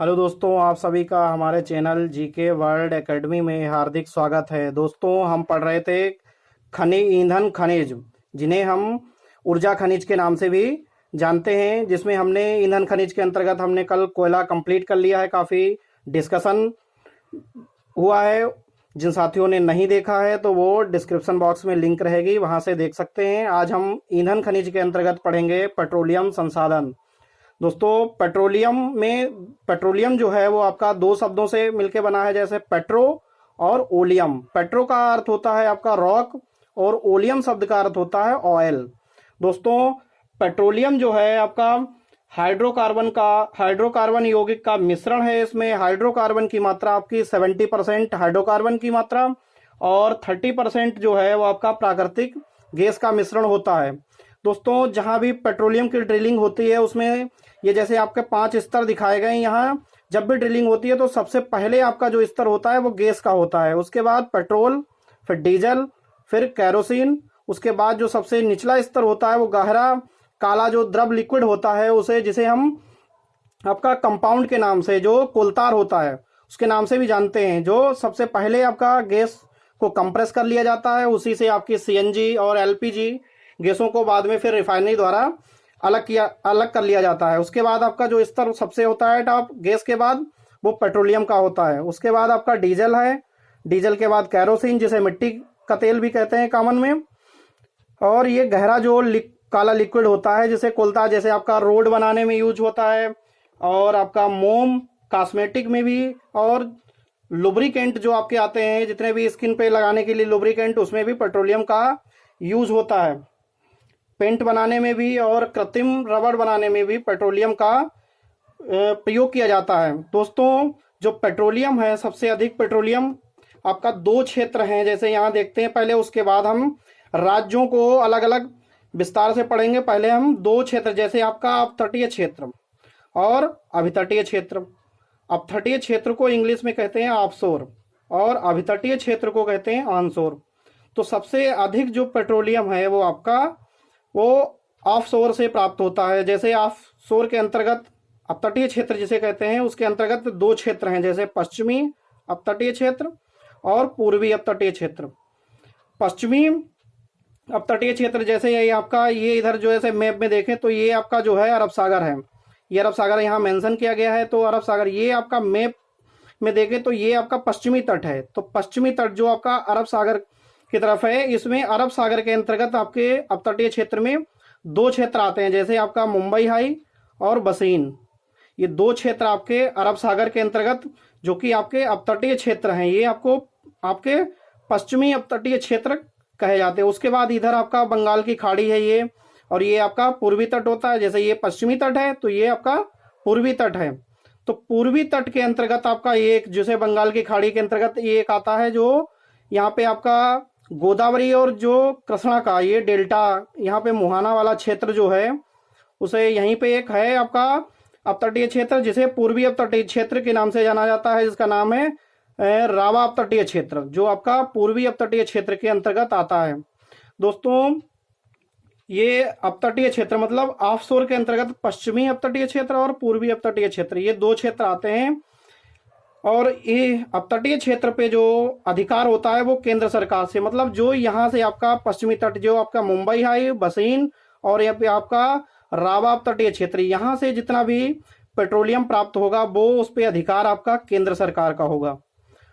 Hello दोस्तों, आप सभी का हमारे चैनल जीके वर्ल्ड एकेडमी में हार्दिक स्वागत है। दोस्तों, हम पढ़ रहे थे ईंधन खनिज, जिन्हें हम ऊर्जा खनिज के नाम से भी जानते हैं, जिसमें हमने ईंधन खनिज के अंतर्गत हमने कल कोयला कंप्लीट कर लिया है। काफ़ी डिस्कशन हुआ है। जिन साथियों ने नहीं देखा है तो वो डिस्क्रिप्शन बॉक्स में लिंक रहेगी, वहां से देख सकते हैं। आज हम ईंधन खनिज के अंतर्गत पढ़ेंगे पेट्रोलियम संसाधन। दोस्तों, पेट्रोलियम जो है वो आपका दो शब्दों से मिलकर बना है, जैसे पेट्रो और ओलियम। पेट्रो का अर्थ होता है आपका रॉक और ओलियम शब्द का अर्थ होता है ऑयल। दोस्तों, पेट्रोलियम जो है आपका हाइड्रोकार्बन यौगिक का मिश्रण है। इसमें हाइड्रोकार्बन की मात्रा आपकी 70% हाइड्रोकार्बन की मात्रा और 30% जो है वो आपका प्राकृतिक गैस का मिश्रण होता है। दोस्तों, जहां भी पेट्रोलियम की ड्रिलिंग होती है उसमें ये जैसे आपके 5 स्तर दिखाए गए यहाँ, जब भी ड्रिलिंग होती है तो सबसे पहले आपका जो स्तर होता है वो गैस का होता है। उसके बाद पेट्रोल, फिर डीजल, फिर कैरोसिन। उसके बाद जो सबसे निचला स्तर होता है वो गहरा काला जो द्रव लिक्विड होता है, उसे जिसे हम आपका कंपाउंड के नाम से, जो कोलतार होता है उसके नाम से भी जानते हैं, जो सबसे पहले आपका गैस को कंप्रेस कर लिया जाता है। उसी से आपकी सीएनजी और एलपीजी गैसों को बाद में फिर रिफाइनरी द्वारा अलग कर लिया जाता है। उसके बाद आपका जो स्तर सबसे होता है टॉप गैस के बाद, वो पेट्रोलियम का होता है। उसके बाद आपका डीजल है, डीजल के बाद कैरोसिन, जिसे मिट्टी का तेल भी कहते हैं कॉमन में, और ये गहरा जो काला लिक्विड होता है जिसे कोलता, जैसे आपका रोड बनाने में यूज होता है, और आपका मोम कॉस्मेटिक में भी, और लुब्रिकेंट जो आपके आते हैं जितने भी स्किन पे लगाने के लिए लुब्रिकेंट, उसमें भी पेट्रोलियम का यूज होता है। पेंट बनाने में भी और कृत्रिम रबड़ बनाने में भी पेट्रोलियम का प्रयोग किया जाता है। दोस्तों, जो पेट्रोलियम है, सबसे अधिक पेट्रोलियम आपका 2 क्षेत्र हैं, जैसे यहाँ देखते हैं पहले। उसके बाद हम राज्यों को अलग अलग विस्तार से पढ़ेंगे। पहले हम 2 क्षेत्र, जैसे आपका अपतटीय क्षेत्र और अभितटीय क्षेत्र। अपतटीय क्षेत्र को इंग्लिश में कहते हैं ऑफशोर और अभितटीय क्षेत्र को कहते हैं ऑनशोर। तो सबसे अधिक जो पेट्रोलियम है वो आपका ऑफशोर से प्राप्त होता है। जैसे ऑफशोर के अंतर्गत अपतटीय क्षेत्र जिसे कहते हैं, उसके अंतर्गत 2 क्षेत्र हैं, जैसे पश्चिमी अपतटीय क्षेत्र और पूर्वी अपतटीय क्षेत्र। पश्चिमी अपतटीय क्षेत्र, जैसे ये आपका, ये इधर जो ऐसे मैप में देखें तो ये आपका जो है अरब सागर है। ये अरब सागर यहाँ मेंशन किया गया है, तो अरब सागर ये आपका मैप में देखें तो ये आपका पश्चिमी तट है। तो पश्चिमी तट जो आपका अरब सागर की तरफ है, इसमें अरब सागर के अंतर्गत आपके अपतटीय क्षेत्र में 2 क्षेत्र आते हैं, जैसे आपका मुंबई हाई और बसीन। ये 2 क्षेत्र आपके अरब सागर के अंतर्गत, जो कि आपके अपतटीय क्षेत्र हैं, ये आपको आपके पश्चिमी अपतटीय क्षेत्र कहे जाते हैं। उसके बाद इधर आपका बंगाल की खाड़ी है ये, और ये आपका पूर्वी तट होता है। जैसे ये पश्चिमी तट है तो ये आपका पूर्वी तट है। तो पूर्वी तट के अंतर्गत आपका एक, जैसे बंगाल की खाड़ी के अंतर्गत ये एक आता है, जो यहाँ पे आपका गोदावरी और जो कृष्णा का ये डेल्टा, यहाँ पे मुहाना वाला क्षेत्र जो है, उसे यहीं पे एक है आपका अपतटीय क्षेत्र, जिसे पूर्वी अपतटीय क्षेत्र के नाम से जाना जाता है, जिसका नाम है रावा अपतटीय क्षेत्र, जो आपका पूर्वी अपतटीय क्षेत्र के अंतर्गत आता है। दोस्तों, ये अपतटीय क्षेत्र मतलब ऑफशोर के अंतर्गत पश्चिमी अपतटीय क्षेत्र और पूर्वी अपतटीय क्षेत्र, ये 2 क्षेत्र आते हैं। और ये अपतटीय क्षेत्र पे जो अधिकार होता है वो केंद्र सरकार से, मतलब जो यहाँ से आपका पश्चिमी तट, जो आपका मुंबई हाई, बसीन और यहाँ पे आपका रावा अपतटीय क्षेत्र, यहाँ से जितना भी पेट्रोलियम प्राप्त होगा वो उस पे अधिकार आपका केंद्र सरकार का होगा।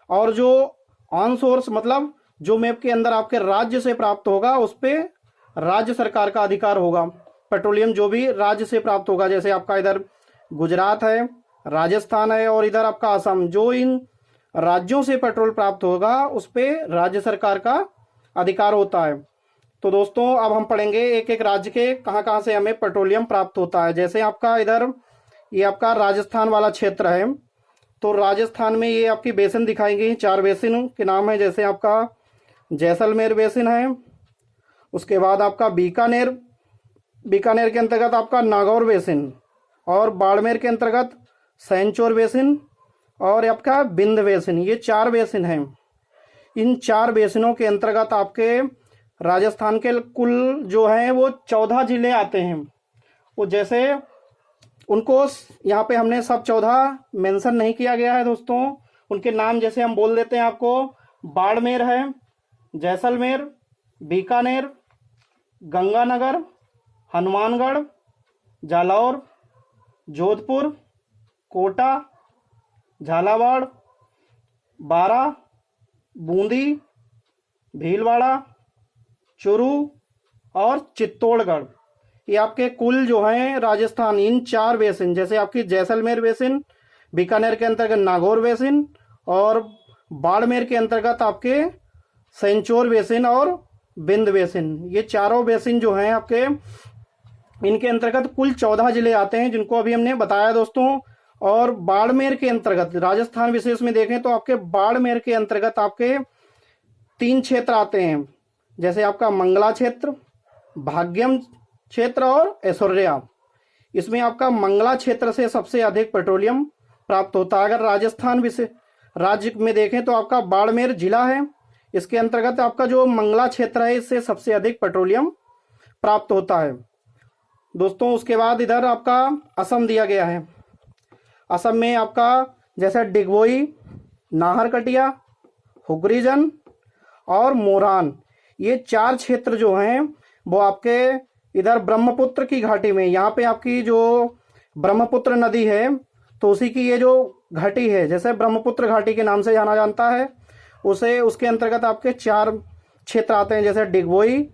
और जो ऑन सोर्स मतलब जो मैप के अंदर आपके राज्य से प्राप्त होगा, उस पे राज्य सरकार का अधिकार होगा। पेट्रोलियम जो भी राज्य से प्राप्त होगा, जैसे आपका इधर गुजरात है, राजस्थान है और इधर आपका असम, जो इन राज्यों से पेट्रोल प्राप्त होगा उस पे राज्य सरकार का अधिकार होता है। तो दोस्तों, अब हम पढ़ेंगे एक एक राज्य के कहाँ कहाँ से हमें पेट्रोलियम प्राप्त होता है। जैसे आपका इधर ये आपका राजस्थान वाला क्षेत्र है, तो राजस्थान में ये आपकी बेसिन दिखाई गई, 4 बेसिन के नाम है, जैसे आपका जैसलमेर बेसिन है। उसके बाद आपका बीकानेर के अंतर्गत आपका नागौर बेसिन, और बाड़मेर के अंतर्गत सैनचोर बेसिन, और आपका बिंद बेसिन। ये 4 बेसिन हैं। इन 4 बेसिनों के अंतर्गत आपके राजस्थान के कुल जो हैं वो 14 जिले आते हैं। वो जैसे उनको यहाँ पे हमने सब 14 मेंशन नहीं किया गया है दोस्तों। उनके नाम जैसे हम बोल देते हैं आपको, बाड़मेर है, जैसलमेर, बीकानेर, गंगानगर, हनुमानगढ़, जालौर, जोधपुर, कोटा, झालावाड़, बारा, बूंदी, भीलवाड़ा, चुरू और चित्तौड़गढ़। ये आपके कुल जो हैं राजस्थान, इन 4 बेसिन, जैसे आपकी जैसलमेर बेसिन, बीकानेर के अंतर्गत नागौर बेसिन और बाड़मेर के अंतर्गत आपके सेंचोर बेसिन और बिंद बेसिन, ये चारों बेसिन जो हैं आपके, इनके अंतर्गत कुल 14 जिले आते हैं जिनको अभी हमने बताया दोस्तों। और बाड़मेर के अंतर्गत राजस्थान विशेष में देखें तो आपके बाड़मेर के अंतर्गत आपके 3 क्षेत्र आते हैं, जैसे आपका मंगला क्षेत्र, भाग्यम क्षेत्र और ऐश्वर्या। इसमें आपका मंगला क्षेत्र से सबसे अधिक पेट्रोलियम प्राप्त होता है। अगर राजस्थान विशेष राज्य में देखें तो आपका बाड़मेर जिला है, इसके अंतर्गत आपका जो मंगला क्षेत्र है इससे सबसे अधिक पेट्रोलियम प्राप्त होता है दोस्तों। उसके बाद इधर आपका असम दिया गया है। असम में आपका जैसे डिगबोई, नाहरकटिया, हुग्रीजन और मोरान, ये 4 क्षेत्र जो हैं वो आपके इधर ब्रह्मपुत्र की घाटी में, यहाँ पे आपकी जो ब्रह्मपुत्र नदी है तो उसी की ये जो घाटी है, जैसे ब्रह्मपुत्र घाटी के नाम से जाना जाता है, उसे उसके अंतर्गत आपके 4 क्षेत्र आते हैं, जैसे डिगबोई,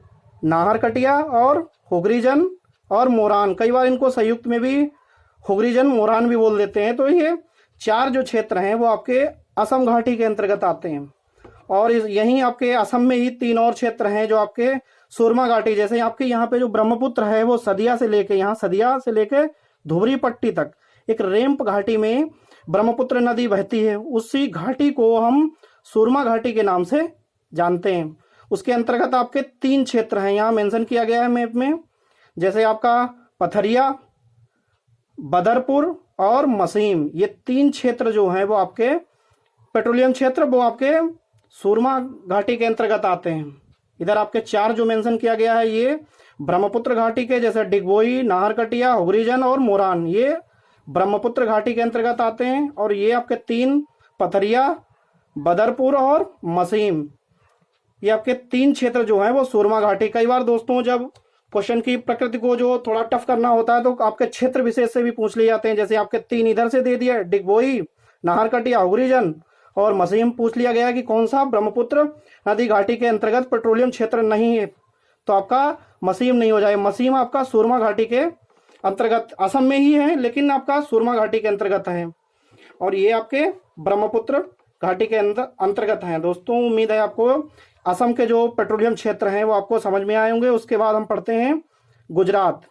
नाहरकटिया और हुग्रीजन और मोरान। कई बार इनको संयुक्त में भी हुग्रीजन मोरान भी बोल देते हैं। तो ये 4 जो क्षेत्र हैं वो आपके असम घाटी के अंतर्गत आते हैं। और यहीं आपके असम में ही 3 और क्षेत्र हैं जो आपके सुरमा घाटी, जैसे आपके यहाँ पे जो ब्रह्मपुत्र है वो सदिया से लेके, यहाँ सदिया से लेके धुबरी पट्टी तक एक रेम्प घाटी में ब्रह्मपुत्र नदी बहती है, उसी घाटी को हम सुरमा घाटी के नाम से जानते हैं। उसके अंतर्गत आपके 3 क्षेत्र हैं, यहाँ मेंशन किया गया है मैप में, जैसे आपका पथरिया, बदरपुर और मसीम। ये 3 क्षेत्र जो हैं वो आपके पेट्रोलियम क्षेत्र, वो आपके सुरमा घाटी के अंतर्गत आते हैं। इधर आपके 4 जो मेंशन किया गया है ये ब्रह्मपुत्र घाटी के, जैसे डिगबोई, नाहरकटिया, हुग्रीजन और मोरान, ये ब्रह्मपुत्र घाटी के अंतर्गत आते हैं। और ये आपके 3 पथरिया, बदरपुर और मसीम, ये आपके 3 क्षेत्र जो हैं वो सुरमा घाटी। कई बार दोस्तों जब क्वेश्चन की प्रकृति को जो थोड़ा टफ करना होता है तो आपके क्षेत्र विशेष से भी पूछ लिए जाते हैं, जैसे आपके 3 इधर से दे दिया, डिगबोई, नाहरकटिया, हुग्रीजन और मसीम पूछ लिया गया कि कौन सा ब्रह्मपुत्र नदी घाटी के अंतर्गत पेट्रोलियम क्षेत्र नहीं है, तो आपका मसीम नहीं हो जाए। मसीम आपका सुरमा घाटी के अंतर्गत, असम में ही है लेकिन आपका सुरमा घाटी के अंतर्गत है, और ये आपके ब्रह्मपुत्र घाटी के अंतर्गत हैं। दोस्तों उम्मीद है आपको असम के जो पेट्रोलियम क्षेत्र हैं वो आपको समझ में आए होंगे। उसके बाद हम पढ़ते हैं गुजरात।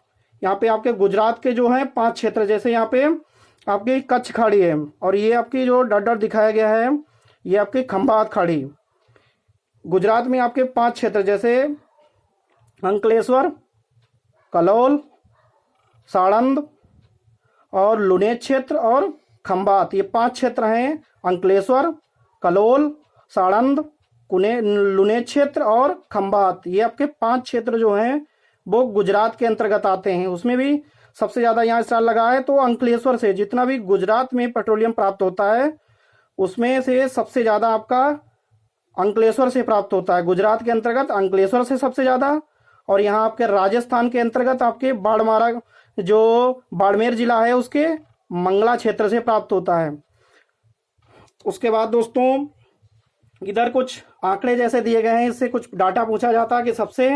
यहाँ पे आपके गुजरात के जो हैं 5 क्षेत्र, जैसे यहाँ पे आपकी कच्छ खाड़ी है, और ये आपकी जो डट दिखाया गया है ये आपकी खंभात खाड़ी। गुजरात में आपके 5 क्षेत्र, जैसे अंकलेश्वर, कलोल, साणंद और लुनेज क्षेत्र और खंभात, ये 5 क्षेत्र हैं। अंकलेश्वर, कलोल, साणंद, लुनेज क्षेत्र और खंभात, ये आपके 5 क्षेत्र जो हैं वो गुजरात के अंतर्गत आते हैं। उसमें भी सबसे ज़्यादा यहाँ स्टार लगा है तो अंकलेश्वर से, जितना भी गुजरात में पेट्रोलियम प्राप्त होता है उसमें से सबसे ज़्यादा आपका अंकलेश्वर से प्राप्त होता है। गुजरात के अंतर्गत अंकलेश्वर से सबसे ज़्यादा, और यहाँ आपके राजस्थान के अंतर्गत आपके बाड़मारा जो बाड़मेर जिला है उसके मंगला क्षेत्र से प्राप्त होता है। उसके बाद दोस्तों इधर कुछ आंकड़े जैसे दिए गए हैं, इससे कुछ डाटा पूछा जाता है कि सबसे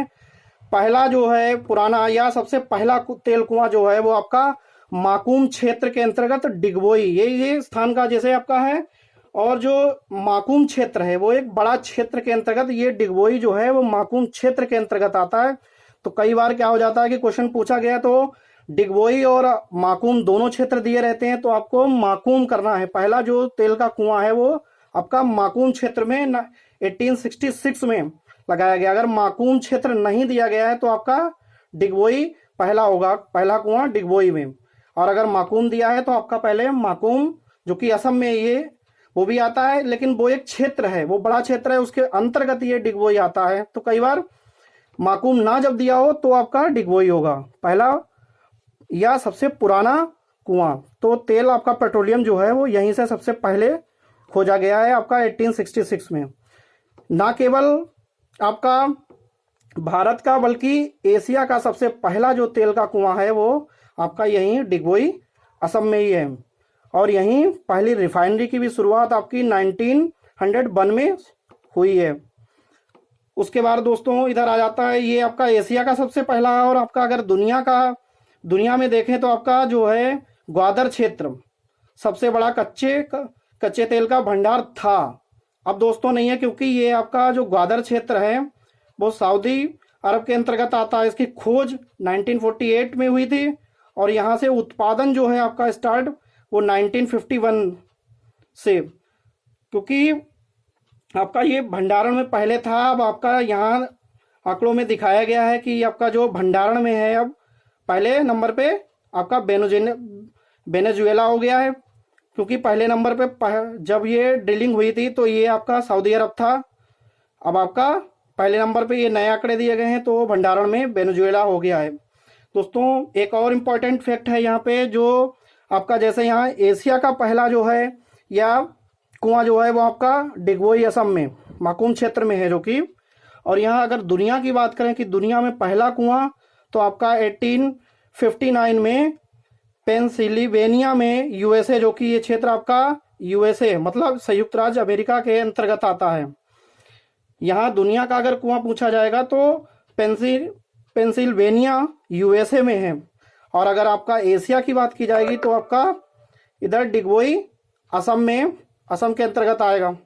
पहला जो है पुराना या सबसे पहला तेल कुआं जो है वो आपका माकूम क्षेत्र के अंतर्गत डिगबोई, ये स्थान का जैसे आपका है, और जो माकूम क्षेत्र है वो एक बड़ा क्षेत्र के अंतर्गत, ये डिगबोई जो है वो माकूम क्षेत्र के अंतर्गत आता है। तो कई बार क्या हो जाता है कि क्वेश्चन पूछा गया तो डिगबोई और माकूम दोनों क्षेत्र दिए रहते हैं, तो आपको माकूम करना है। पहला जो तेल का कुआं है वो आपका माकूम क्षेत्र में 1866 में लगाया गया। अगर माकूम क्षेत्र नहीं दिया गया है तो आपका डिगबोई पहला होगा, पहला कुआं डिगबोई में। और अगर माकूम दिया है तो आपका पहले माकूम, जो कि असम में ये वो भी आता है, लेकिन वो एक क्षेत्र है, वो बड़ा क्षेत्र है, उसके अंतर्गत ये डिगबोई आता है। तो कई बार माकूम ना जब दिया हो तो आपका डिगबोई होगा पहला या सबसे पुराना कुआं। तो तेल आपका पेट्रोलियम जो है वो यहीं से सबसे पहले खोजा गया है आपका 1866 में। ना केवल आपका भारत का बल्कि एशिया का सबसे पहला जो तेल का कुआं है वो आपका यहीं डिगबोई असम में ही है। और यहीं पहली रिफाइनरी की भी शुरुआत आपकी 1901 में हुई है। उसके बाद दोस्तों इधर आ जाता है, ये आपका एशिया का सबसे पहला है। और आपका अगर दुनिया में देखें तो आपका जो है ग्वादर क्षेत्र सबसे बड़ा कच्चे तेल का भंडार था। अब दोस्तों नहीं है, क्योंकि ये आपका जो ग्वादर क्षेत्र है वो सऊदी अरब के अंतर्गत आता है। इसकी खोज 1948 में हुई थी और यहाँ से उत्पादन जो है आपका स्टार्ट वो 1951 से, क्योंकि आपका ये भंडारण में पहले था। अब आपका यहाँ आंकड़ों में दिखाया गया है कि आपका जो भंडारण में है अब पहले नंबर पे आपका वेनेजुएला हो गया है, क्योंकि पहले नंबर पे जब ये ड्रिलिंग हुई थी तो ये आपका सऊदी अरब था। अब आपका पहले नंबर पे ये नए आंकड़े दिए गए हैं तो भंडारण में वेनेजुएला हो गया है। दोस्तों एक और इम्पॉर्टेंट फैक्ट है यहाँ पे, जो आपका जैसे यहाँ एशिया का पहला जो है या कुआं जो है वो आपका डिगबोई असम में माकुम क्षेत्र में है जो कि, और यहाँ अगर दुनिया की बात करें कि दुनिया में पहला कुआं तो आपका 1859 में पेंसिल्वेनिया में यूएसए, जो कि ये क्षेत्र आपका यूएसए मतलब संयुक्त राज्य अमेरिका के अंतर्गत आता है। यहाँ दुनिया का अगर कुआं पूछा जाएगा तो पेंसिल्वेनिया यूएसए में है। और अगर आपका एशिया की बात की जाएगी तो आपका इधर डिगबोई असम के अंतर्गत आएगा।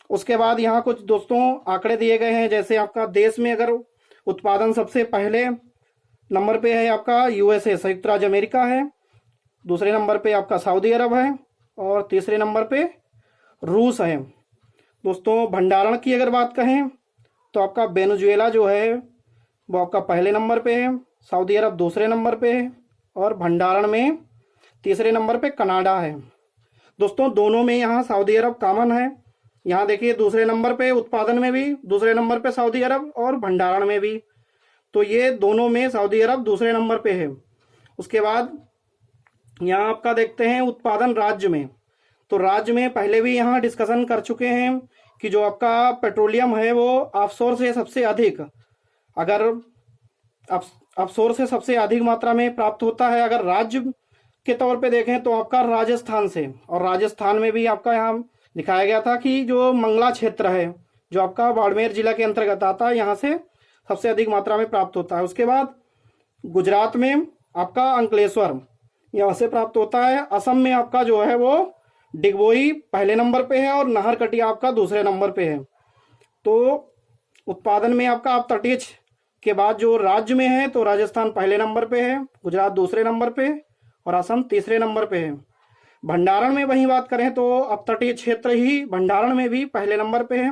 उसके बाद यहाँ कुछ दोस्तों आंकड़े दिए गए हैं, जैसे आपका देश में अगर उत्पादन सबसे पहले नंबर पे है आपका यूएसए संयुक्त राज्य अमेरिका है, दूसरे नंबर पे आपका सऊदी अरब है और तीसरे नंबर पे रूस है। दोस्तों भंडारण की अगर बात कहें तो आपका वेनेजुएला जो है वो आपका पहले नंबर पे है, सऊदी अरब दूसरे नंबर पे है और भंडारण में तीसरे नंबर पे कनाडा है। दोस्तों दोनों में यहाँ सऊदी अरब कॉमन है। यहाँ देखिए दूसरे नंबर पे उत्पादन में भी दूसरे नंबर पे सऊदी अरब और भंडारण में भी, तो ये दोनों में सऊदी अरब दूसरे नंबर पे है। उसके बाद यहाँ आपका देखते हैं उत्पादन राज्य में, तो राज्य में पहले भी यहाँ डिस्कशन कर चुके हैं कि जो आपका पेट्रोलियम है वो ऑफशोर से सबसे अधिक, अगर ऑफशोर से सबसे अधिक मात्रा में प्राप्त होता है अगर राज्य के तौर पे देखें तो आपका राजस्थान से। और राजस्थान में भी आपका यहाँ दिखाया गया था कि जो मंगला क्षेत्र है जो आपका बाड़मेर जिला के अंतर्गत आता है, यहाँ से सबसे अधिक मात्रा में प्राप्त होता है। उसके बाद गुजरात में आपका अंकलेश्वर यहाँ से प्राप्त होता है। असम में आपका जो है वो डिगबोई पहले नंबर पे है और नाहरकटिया आपका दूसरे नंबर पे है। तो उत्पादन में आपका आप तटीय के बाद जो राज्य में है तो राजस्थान पहले नंबर पे है, गुजरात दूसरे नंबर पे और असम तीसरे नंबर पे है। भंडारण में वही बात करें तो अब तटीय क्षेत्र ही भंडारण में भी पहले नंबर पे है।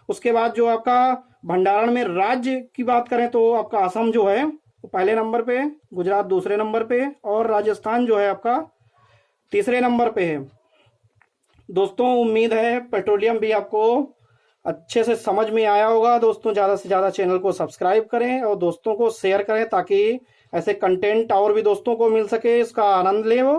उसके बाद जो आपका भंडारण में राज्य की बात करें तो आपका असम जो है वो पहले नंबर पे है, गुजरात दूसरे नंबर पे है और राजस्थान जो है आपका तीसरे नंबर पे है। दोस्तों उम्मीद है पेट्रोलियम भी आपको अच्छे से समझ में आया होगा। दोस्तों ज़्यादा से ज़्यादा चैनल को सब्सक्राइब करें और दोस्तों को शेयर करें ताकि ऐसे कंटेंट और भी दोस्तों को मिल सके, इसका आनंद लें वो।